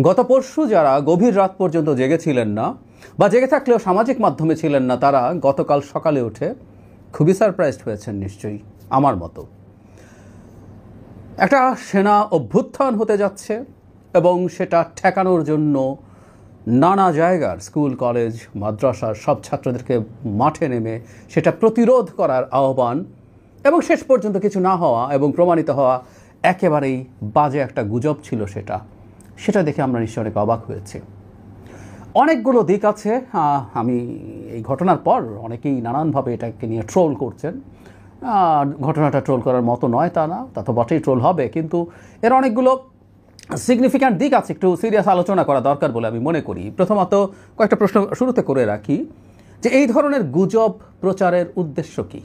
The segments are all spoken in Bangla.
গত পরশু যারা গভীর রাত পর্যন্ত জেগেছিলেন না বা জেগে থাকলেও সামাজিক মাধ্যমে ছিলেন না, তারা গতকাল সকালে উঠে খুবই সারপ্রাইজড হয়েছেন নিশ্চয়ই আমার মতো। একটা সেনা অভ্যুত্থান হতে যাচ্ছে এবং সেটা ঠেকানোর জন্য নানা জায়গার স্কুল, কলেজ, মাদ্রাসার সব ছাত্রদেরকে মাঠে নেমে সেটা প্রতিরোধ করার আহ্বান, এবং শেষ পর্যন্ত কিছু না হওয়া এবং প্রমাণিত হওয়া একেবারেই বাজে একটা গুজব ছিল। সেটা দেখে আমরা নিশ্চয়ই অনেক অবাক হয়েছি। অনেকগুলো দিক আছে। আমি এই ঘটনার পর অনেকেই নানানভাবে এটাকে নিয়ে ট্রোল করছেন। ঘটনাটা ট্রোল করার মতো নয় তা না, তা তো বটেই, ট্রোল হবে, কিন্তু এর অনেকগুলো সিগনিফিক্যান্ট দিক আছে, একটু সিরিয়াস আলোচনা করা দরকার বলে আমি মনে করি। প্রথমত কয়েকটা প্রশ্ন শুরুতে করে রাখি যে এই ধরনের গুজব প্রচারের উদ্দেশ্য কী,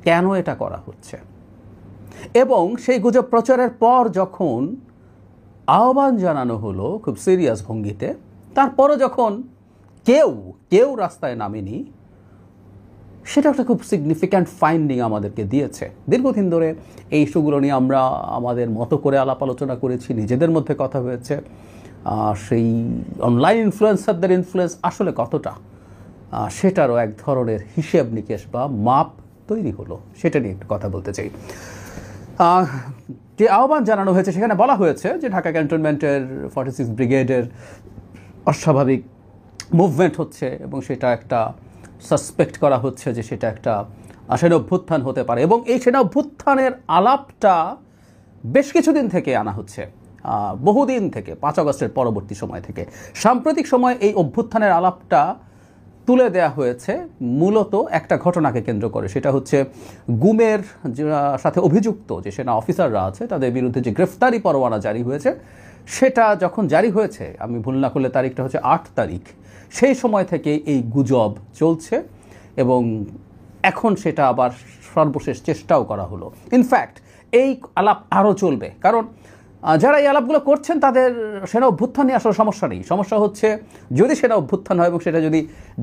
কেন এটা করা হচ্ছে, এবং সেই গুজব প্রচারের পর যখন আহ্বান জানানো হলো খুব সিরিয়াস ভঙ্গিতে, তারপরও যখন কেউ রাস্তায় নামেনি, সেটা একটা খুব সিগনিফিক্যান্ট ফাইন্ডিং আমাদেরকে দিয়েছে। দীর্ঘদিন ধরে এই ইস্যুগুলো নিয়ে আমরা আমাদের মতো করে আলাপ আলোচনা করেছি, নিজেদের মধ্যে কথা হয়েছে। সেই অনলাইন ইনফ্লুয়েন্সারদের ইনফ্লুয়েন্স আসলে কতটা, সেটারও এক ধরনের হিসেব নিকেশ বা মাপ তৈরি হলো, সেটা নিয়ে একটু কথা বলতে চাই। যে আহ্বান জানানো হয়েছে সেখানে বলা হয়েছে যে ঢাকা ক্যান্টনমেন্টের 46 ব্রিগেডের অস্বাভাবিক মুভমেন্ট হচ্ছে এবং সেটা একটা সাসপেক্ট করা হচ্ছে যে সেটা একটা সেনা অভ্যুত্থান হতে পারে, এবং এই সেনা অভ্যুত্থানের আলাপটা বেশ কিছুদিন থেকে আনা হচ্ছে, বহুদিন থেকে, 5 আগস্টের পরবর্তী সময় থেকে। সাম্প্রতিক সময় এই অভ্যুত্থানের আলাপটা তুলে দেয়া হয়েছে মূলত একটা ঘটনাকে কেন্দ্র করে, সেটা হচ্ছে গুমের সাথে অভিযুক্ত যে সেনা অফিসাররা আছে তাদের বিরুদ্ধে যে গ্রেফতারি পরোয়ানা জারি হয়েছে, সেটা যখন জারি হয়েছে, আমি ভুল না করলে তারিখটা হচ্ছে 8 তারিখ, সেই সময় থেকে এই গুজব চলছে এবং এখন সেটা আবার সর্বশেষ চেষ্টাও করা হলো। ইনফ্যাক্ট এই আলাপ আরও চলবে, কারণ যারা এই আলাপগুলো করছেন তাদের সেনা অভ্যুত্থান নিয়ে আসলে সমস্যা নেই। সমস্যা হচ্ছে যদি সেনা অভ্যুত্থান হয় এবং সেটা যদি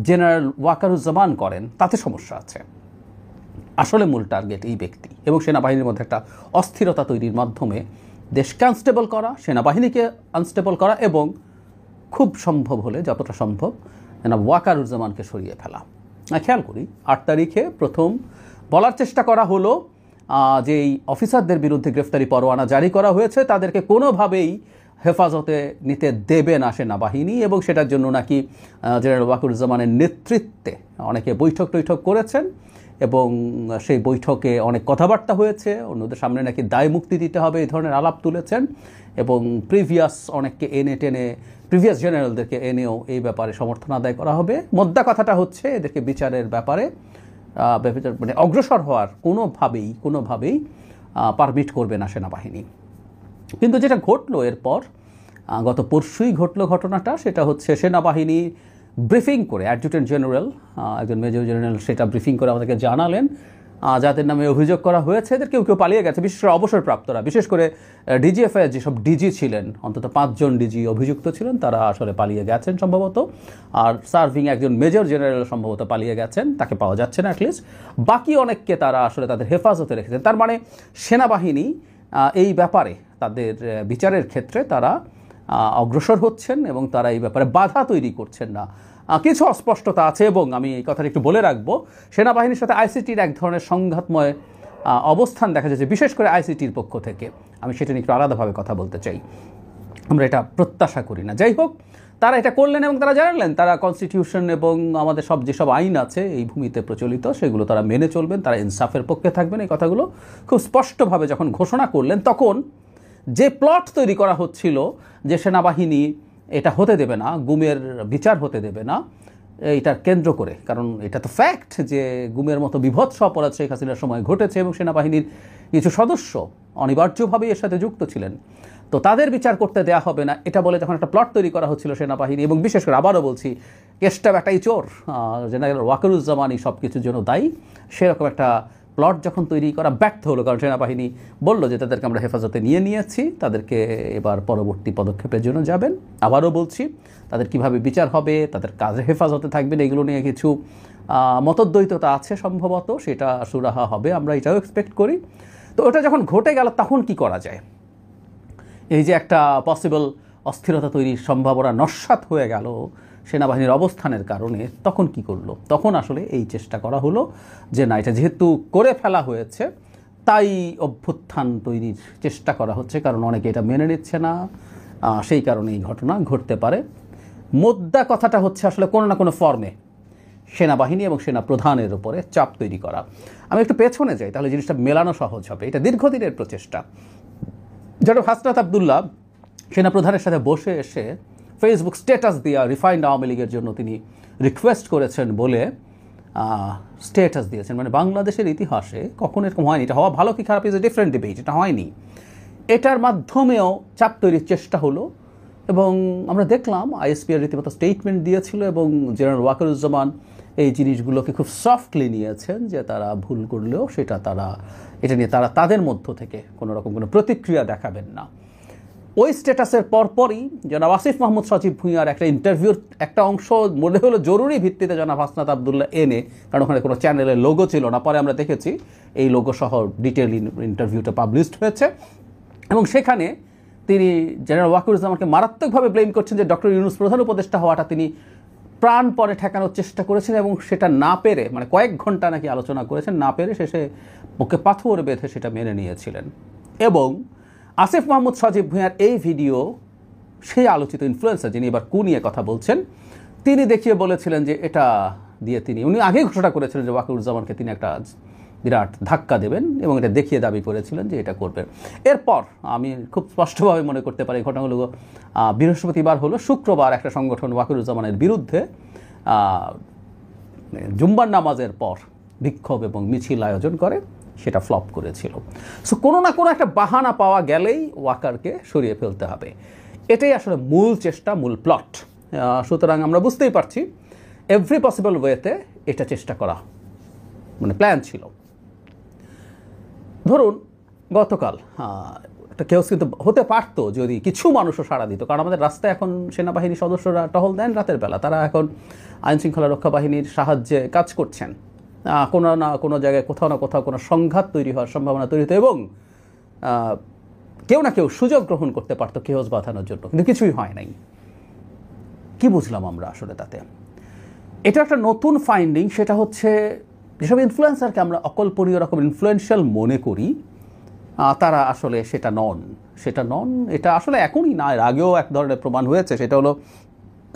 জেনারেল ওয়াকারুজ্জামান করেন, তাতে সমস্যা আছে। আসলে মূল টার্গেট এই ব্যক্তি এবং সেনাবাহিনীর মধ্যে একটা অস্থিরতা তৈরির মাধ্যমে দেশকে আনস্টেবল করা, সেনাবাহিনীকে আনস্টেবল করা, এবং খুব সম্ভব হলে যতটা সম্ভব ওয়াকারুজ্জামানকে সরিয়ে ফেলা। খেয়াল করি 8 তারিখে প্রথম বলার চেষ্টা করা হলো যে এই অফিসারদের বিরুদ্ধে গ্রেফতারি পরোয়ানা জারি করা হয়েছে, তাদেরকে কোনোভাবেই হেফাজতে নিতে দেবে না সেনাবাহিনী, এবং সেটার জন্য নাকি জেনারেল ওয়াকারুজ্জামানের নেতৃত্বে অনেকে বৈঠক করেছেন এবং সেই বৈঠকে অনেক কথাবার্তা হয়েছে, অন্যদের সামনে নাকি দায় মুক্তি দিতে হবে, এই ধরনের আলাপ তুলেছেন, এবং অনেককে প্রিভিয়াস জেনারেলদেরকে এনেও এই ব্যাপারে সমর্থন আদায় করা হবে। মোদ্দা কথাটা হচ্ছে এদেরকে বিচারের ব্যাপারে মানে অগ্রসর হওয়ার কোনোভাবেই পারমিট করবে না সেনাবাহিনী। কিন্তু যেটা ঘটলো এরপর, গত পরশুই ঘটলো ঘটনাটা, সেটা হচ্ছে সেনাবাহিনী ব্রিফিং করে, অ্যাডজুটেন্ট জেনারেল, একজন মেজর জেনারেল, সেটা ব্রিফিং করে আমাদেরকে জানালেন যাদের নামে অভিযোগ করা হয়েছে এদের কেউ পালিয়ে গেছে, বিশেষ করে অবসরপ্রাপ্তরা, বিশেষ করে ডিজিএফআই যেসব ডিজি ছিলেন, অন্তত 5 জন ডিজি অভিযুক্ত ছিলেন, তারা আসলে পালিয়ে গেছেন সম্ভবত। আর সার্ভিং একজন মেজর জেনারেল সম্ভবত পালিয়ে গেছেন, তাকে পাওয়া যাচ্ছে না অ্যাটলিস্ট। বাকি অনেককে তারা আসলে তাদের হেফাজতে রেখেছেন। তার মানে সেনাবাহিনী এই ব্যাপারে তাদের বিচারের ক্ষেত্রে তারা অগ্রসর হচ্ছেন এবং তারা এই ব্যাপারে বাধা তৈরি করছেন না। কিছু অস্পষ্টতা আছে, এবং আমি এই কথাটা একটু বলে রাখবো, সেনাবাহিনীর সাথে আইসিটির এক ধরনের সংঘাতময় অবস্থান দেখা যাচ্ছে, বিশেষ করে আইসিটির পক্ষ থেকে। আমি সেটা নিয়ে একটু আলাদাভাবে কথা বলতে চাই, আমরা এটা প্রত্যাশা করি না। যাই হোক, তারা এটা করলেন এবং তারা জানালেন তারা কনস্টিটিউশন এবং আমাদের যেসব আইন আছে এই ভূমিতে প্রচলিত সেগুলো তারা মেনে চলবেন, তারা ইনসাফের পক্ষে থাকবেন। এই কথাগুলো খুব স্পষ্টভাবে যখন ঘোষণা করলেন, তখন যে প্লট তৈরি করা হচ্ছিল যে সেনাবাহিনী এটা হতে দেবে না, গুমের বিচার হতে দেবে না, এইটার কেন্দ্র করে, কারণ এটা তো ফ্যাক্ট যে গুমের মতো বিভৎস অপরাধ শেখ হাসিনার সময় ঘটেছে এবং সেনাবাহিনীর কিছু সদস্য অনিবার্যভাবেই এর সাথে যুক্ত ছিলেন, তো তাদের বিচার করতে দেয়া হবে না, এটা বলে যখন একটা প্লট তৈরি করা হচ্ছিল সেনাবাহিনী, এবং বিশেষ করে আবারও বলছি, কেসটা একটাই চোর, জেনারেল ওয়াকারুজ্জামানই সব কিছুর জন্য দায়ী, সেরকম একটা প্লট যখন তৈরি করা ব্যর্থ হলো, কারণ সেনাবাহিনী বলল যে তাদেরকে আমরা হেফাজতে নিয়েছি, তাদেরকে এবার পরবর্তী পদক্ষেপের জন্য যাবেন। আবারও বলছি, তাদের কিভাবে বিচার হবে, তাদের কাজে হেফাজতে থাকবেন, এগুলো নিয়ে কিছু মতদ্বৈততা আছে সম্ভবত, সেটা সুরাহা হবে, আমরা এটাও এক্সপেক্ট করি। তো ওটা যখন ঘটে গেল তখন কি করা যায়, এই যে একটা পসিবল অস্থিরতা তৈরির সম্ভাবনা নস্যাৎ হয়ে গেল সেনাবাহিনীর অবস্থানের কারণে, তখন কি করলো? তখন আসলে এই চেষ্টা করা হলো যে না, এটা যেহেতু করে ফেলা হয়েছে তাই অভ্যুত্থান তৈরির চেষ্টা করা হচ্ছে, কারণ অনেকে এটা মেনে নিচ্ছে না, সেই কারণে এই ঘটনা ঘটতে পারে। মোদ্দা কথাটা হচ্ছে আসলে কোনো না কোনো ফর্মে সেনাবাহিনী এবং সেনা প্রধানের উপরে চাপ তৈরি করা। আমি একটু পেছনে যাই, তাহলে জিনিসটা মেলানো সহজ হবে। এটা দীর্ঘদিনের প্রচেষ্টা। জনাব হাসনাত আবদুল্লাহ সেনাপ্রধানের সাথে বসে এসে ফেসবুক স্ট্যাটাস দিয়া রিফাইন্ড আওয়ামী লীগের জন্য তিনি রিকোয়েস্ট করেছেন বলে স্ট্যাটাস দিয়েছেন। মানে বাংলাদেশের ইতিহাসে কখনো এরকম হয়নি। এটা হওয়া ভালো কি খারাপ ইজ এ ডিফারেন্ট ডিবেট, এটা হয়নি। এটার মাধ্যমেও চাপ তৈরির চেষ্টা হলো এবং আমরা দেখলাম আইএসপিআর রীতিমতো স্টেটমেন্ট দিয়েছিল এবং জেনারেল ওয়াকারুজ্জামান এই জিনিসগুলোকে খুব সফটলি নিয়েছেন যে তারা ভুল করলেও এটা নিয়ে তারা তাদের মধ্য থেকে কোনো রকম কোনো প্রতিক্রিয়া দেখাবেন না। ওই স্ট্যাটাসের পরপরই জনাব আসিফ মাহমুদ সজীব ভুঁইয়ার একটা ইন্টারভিউর একটা অংশ মনে হলো জরুরি ভিত্তিতে জনাব হাসনাত আবদুল্লাহ এনে, কারণ ওখানে কোনো চ্যানেলের লোগো ছিল না, পরে আমরা দেখেছি এই লোগো সহ ডিটেল ইন্টারভিউটা পাবলিশড হয়েছে এবং সেখানে তিনি জেনারেল ওয়াকারুজ্জামানকে মারাত্মকভাবে ব্লেম করছেন যে ডক্টর ইউনূস প্রধান উপদেষ্টা হওয়াটা তিনি প্রাণপণে ঠেকানোর চেষ্টা করেছেন এবং সেটা না পেরে, মানে কয়েক ঘন্টা নাকি আলোচনা করেছেন, না পেরে শেষে বুকে পাথর বেঁধে সেটা মেনে নিয়েছিলেন। এবং আসিফ মাহমুদ সজীব ভুঁইয়ার এই ভিডিও সেই আলোচিত ইনফ্লুয়েন্সার যিনি এবার কু নিয়ে কথা বলছেন, তিনি দেখিয়ে বলেছিলেন যে এটা দিয়ে উনি আগেই ঘোষণা করেছিলেন যে ওয়াকারুজ্জামানকে তিনি একটা বিরাট ধাক্কা দেবেন এবং এটা দেখিয়ে দাবি করেছিলেন যে এটা করবেন। এরপর আমি খুব স্পষ্টভাবে মনে করতে পারি ঘটনাগুলো বৃহস্পতিবার হলো, শুক্রবার একটা সংগঠন ওয়াকারুজ্জামানের বিরুদ্ধে জুম্বার নামাজের পর বিক্ষোভ এবং মিছিল আয়োজন করে, সেটা ফ্লপ করেছিল। সো কোনো না কোনো একটা বাহানা পাওয়া গেলেই ওয়াকারকে সরিয়ে ফেলতে হবে, এটাই আসলে মূল চেষ্টা, মূল প্লট। সুতরাং আমরা বুঝতেই পারছি এভরি পসিবল ওয়েতে এটা চেষ্টা করা মানে প্ল্যান ছিল। ধরুন গতকাল একটা কেউস কিন্তু হতে পারতো যদি কিছু মানুষও সাড়া দিত, কারণ আমাদের রাস্তায় এখন সেনাবাহিনীর সদস্যরা টহল দেন রাতের বেলা, তারা এখন আইনশৃঙ্খলা রক্ষা বাহিনীর সাহায্যে কাজ করছেন। কোনো না কোনো জায়গায় কোথাও না কোথাও কোনো সংঘাত তৈরি হওয়ার সম্ভাবনা তৈরি হতো এবং কেউ না কেউ সুযোগ গ্রহণ করতে পারতো কেওস বাঁধানোর জন্য, কিন্তু কিছুই হয় নাই। কি বুঝলাম আমরা আসলে তাতে? এটা একটা নতুন ফাইন্ডিং, সেটা হচ্ছে যেসব ইনফ্লুয়েন্সারকে আমরা অকল্পনীয় রকম ইনফ্লুয়েন্সিয়াল মনে করি তারা আসলে সেটা নন। এটা আসলে এখনই না, এর আগেও এক ধরনের প্রমাণ হয়েছে। সেটা হলো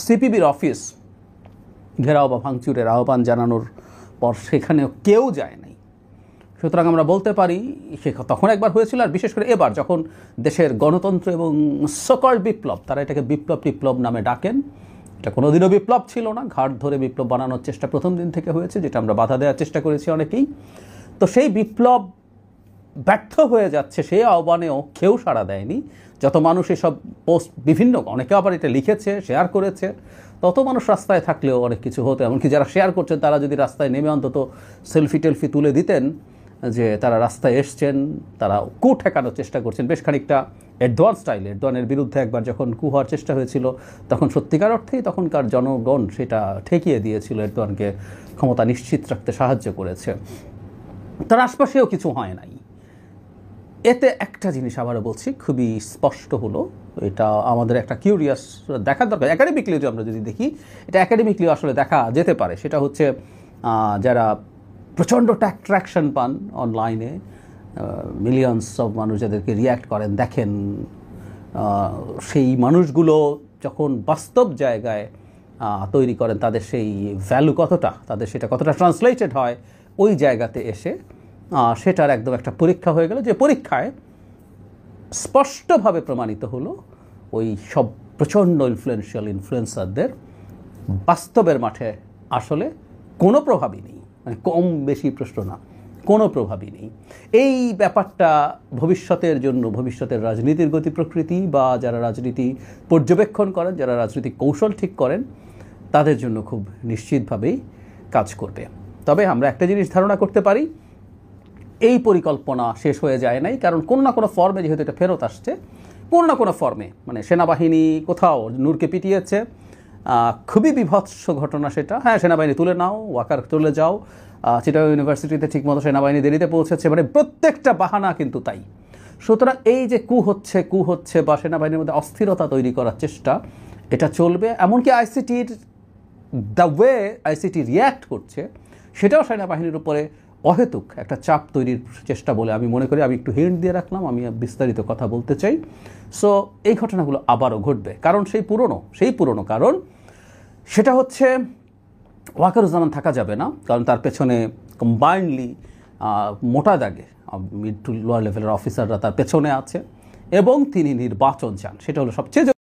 সিপিবির অফিস ঘেরাও বা ভাঙচুরের আহ্বান জানানোর পর সেখানেও কেউ যায় নাই। সুতরাং আমরা বলতে পারি সে তখন একবার হয়েছিল, আর বিশেষ করে এবার যখন দেশের গণতন্ত্র এবং সকল বিপ্লব, তারা এটাকে বিপ্লব নামে ডাকেন, এটা কোনোদিনও বিপ্লব ছিল না, ঘাট ধরে বিপ্লব বানানোর চেষ্টা প্রথম দিন থেকে হয়েছে, যেটা আমরা বাধা দেওয়ার চেষ্টা করেছি অনেকেই। তো সেই বিপ্লব ব্যর্থ হয়ে যাচ্ছে, সেই আহ্বানেও কেউ সাড়া দেয়নি। যত মানুষ এসব পোস্ট বিভিন্ন, অনেকে আবার এটা লিখেছে, শেয়ার করেছে, তত মানুষ রাস্তায় থাকলেও অনেক কিছু হতো। এমনকি যারা শেয়ার করছেন তারা যদি রাস্তায় নেমে অন্তত সেলফি টেলফি তুলে দিতেন যে তারা রাস্তায় এসছেন, তারা কু ঠেকানোর চেষ্টা করছেন, বেশ খানিকটা এরদোয়ান স্টাইল। এরদোয়ানের বিরুদ্ধে একবার যখন কু হওয়ার চেষ্টা হয়েছিল তখন সত্যিকার অর্থেই তখনকার জনগণ সেটা ঠেকিয়ে দিয়েছিল, এরদোয়ানকে ক্ষমতা নিশ্চিত রাখতে সাহায্য করেছে। তার আশপাশেও কিছু হয় নাই। এতে একটা জিনিস আবারও বলছি খুবই স্পষ্ট হলো, এটা আমাদের একটা কিউরিয়াস দেখার দরকার। একাডেমিকলিও আমরা যদি দেখি, এটা একাডেমিকলিও আসলে দেখা যেতে পারে। সেটা হচ্ছে যারা প্রচণ্ড ট্র্যাকশন পান অনলাইনে, মিলিয়নস অফ মানুষ যাদেরকে রিয়্যাক্ট করেন, দেখেন, সেই মানুষগুলো যখন বাস্তব জায়গায় তৈরি করেন তাদের সেই ভ্যালু কতটা, তাদের সেটা কতটা ট্রান্সলেটেড হয় ওই জায়গাতে এসে, সেটার একদম একটা পরীক্ষা হয়ে গেল, যে পরীক্ষায় স্পষ্টভাবে প্রমাণিত হলো ওই সব প্রচণ্ড ইনফ্লুয়েন্সারদের বাস্তবের মাঠে আসলে কোনো প্রভাবই নেই, মানে কম বেশি প্রশ্ন না, কোনো প্রভাবই নেই। এই ব্যাপারটা ভবিষ্যতের জন্য, ভবিষ্যতের রাজনীতির গতি প্রকৃতি বা যারা রাজনীতি পর্যবেক্ষণ করেন, যারা রাজনৈতিক কৌশল ঠিক করেন, তাদের জন্য খুব নিশ্চিতভাবেই কাজ করবে। তবে আমরা একটা জিনিস ধারণা করতে পারি, এই পরিকল্পনা শেষ হয়ে যায় নাই, কারণ কোনো না কোনো ফর্মে যেহেতু এটা ফেরত আসছে, কোনো না কোনো ফর্মে, মানে সেনাবাহিনী কোথাও নূরকে পিটিয়েছে, খুবই বিভৎস ঘটনা সেটা। হ্যাঁ, সেনাবাহিনী তুলে নাও, ওয়াকার চলে যাও, চিটাগং ইউনিভার্সিটিতে ঠিকমতো সেনাবাহিনী দেরিতে পৌঁছেছে, মানে প্রত্যেকটা বাহানা কিন্তু তাই। সুতরাং এই যে কু হচ্ছে বা সেনাবাহিনীর মধ্যে অস্থিরতা তৈরি করার চেষ্টা, এটা চলবে। এমনকি আইসিটির দ্য ওয়ে আইসিটি রিয়্যাক্ট করছে, সেটাও সেনাবাহিনীর উপরে অহেতুক একটা চাপ তৈরির চেষ্টা বলে আমি মনে করি। আমি একটু হিন্ট দিয়ে রাখলাম, আমি বিস্তারিত কথা বলতে চাই। সো এই ঘটনাগুলো আবারও ঘটবে, কারণ সেই পুরনো কারণ, সেটা হচ্ছে ওয়াকারুজ্জামান থাকা যাবে না, কারণ তার পেছনে কম্বাইন্ডলি মোটা দাগে মিড টু লোয়ার লেভেলের অফিসাররা তার পেছনে আছে, এবং তিনি নির্বাচন চান। সেটা হলো সবচেয়ে